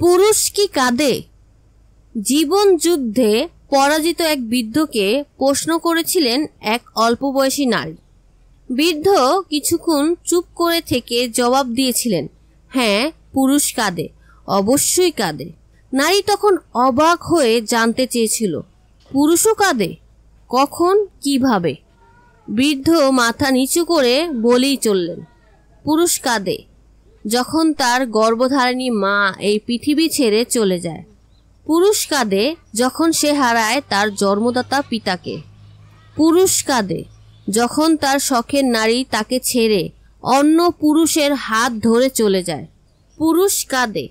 পুরুষ কি কাঁদে? জীবন যুদ্ধে পরাজিত এক বৃদ্ধকে প্রশ্ন করেছিলেন এক অল্প বয়সী নারী। বৃদ্ধ কিছুক্ষণ চুপ করে থেকে জবাব দিয়েছিলেন, হ্যাঁ, পুরুষ কাঁদে, অবশ্যই কাঁদে। নারী তখন অবাক হয়ে জানতে চেয়েছিল, পুরুষও কাঁদে? কখন, কিভাবে? বৃদ্ধ মাথা নিচু করে বলেই চললেন, পুরুষ কাঁদে যখন তার গর্ভধারিণী মা এই পৃথিবী ছেড়ে চলে যায়। পুরুষ কাঁদে যখন সে হারায় তার জন্মদাতা পিতাকে। পুরুষ কাঁদে যখন তার শখের নারী তাকে ছেড়ে অন্য পুরুষের হাত ধরে চলে যায়। পুরুষ কাঁদে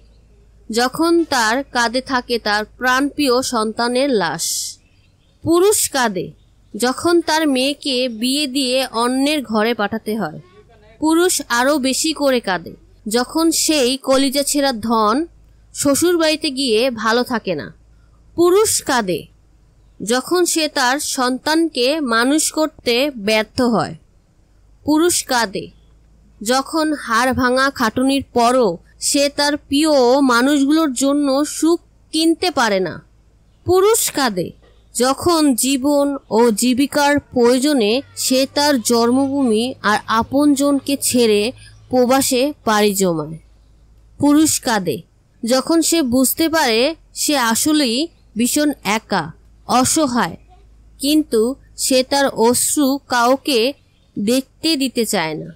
যখন তার কাঁধে থাকে তার প্রাণপ্রিয় সন্তানের লাশ। পুরুষ কাঁদে যখন তার মেয়েকে বিয়ে দিয়ে অন্যের ঘরে পাঠাতে হয়। পুরুষ আরও বেশি করে কাঁদে যখন সেই কলিজা ছেঁড়া ধন শ্বশুর বাড়িতে গিয়ে ভালো থাকে না। পুরুষ কাঁদে যখন সে তার সন্তানকে মানুষ করতে ব্যর্থ হয়। পুরুষ কাঁদে যখন হাড় ভাঙা খাটুনির পরও সে তার প্রিয় মানুষগুলোর জন্য সুখ কিনতে পারে না। পুরুষ কাঁদে যখন জীবন ও জীবিকার প্রয়োজনে সে তার জন্মভূমি আর আপনজনকে ছেড়ে প্রবাসে পাড়ি জমায়। পুরুষ কাঁদে যখন সে বুঝতে পারে সে আসলেই ভীষণ একা, অসহায়, কিন্তু সে তার অশ্রু কাউকে দেখতে দিতে চায় না।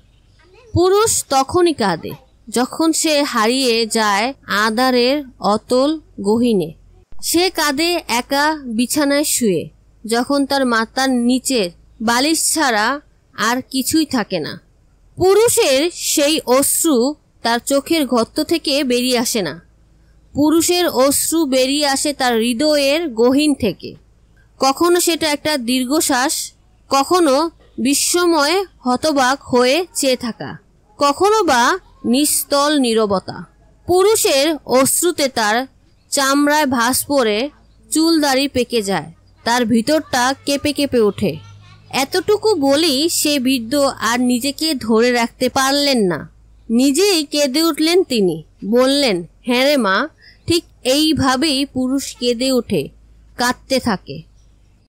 পুরুষ তখনই কাঁদে যখন সে হারিয়ে যায় আঁধারের অতল গহীনে। সে কাঁদে একা বিছানায় শুয়ে, যখন তার মাথার নিচের বালিশ ছাড়া আর কিছুই থাকে না। পুরুষের সেই অশ্রু তার চোখের গর্ত থেকে বেরিয়ে আসে না। পুরুষের অশ্রু বেরিয়ে আসে তার হৃদয়ের গহীন থেকে। কখনো সেটা একটা দীর্ঘশ্বাস, কখনো বিস্ময়ে হতবাক হয়ে চেয়ে থাকা, কখনো বা নিস্তল নীরবতা। পুরুষের অশ্রুতে তার চামড়ায় ভাঁজ পড়ে, চুল দাড়ি পেকে যায়, তার ভিতরটা কেঁপে কেঁপে ওঠে। এতটুকু বলেই সে বৃদ্ধ আর নিজেকে ধরে রাখতে পারলেন না। নিজেই কেঁদে উঠলেন তিনি। বললেন, হ্যাঁ রে মা, ঠিক এইভাবেই পুরুষ কেঁদে ওঠে, কাঁদতে থাকে।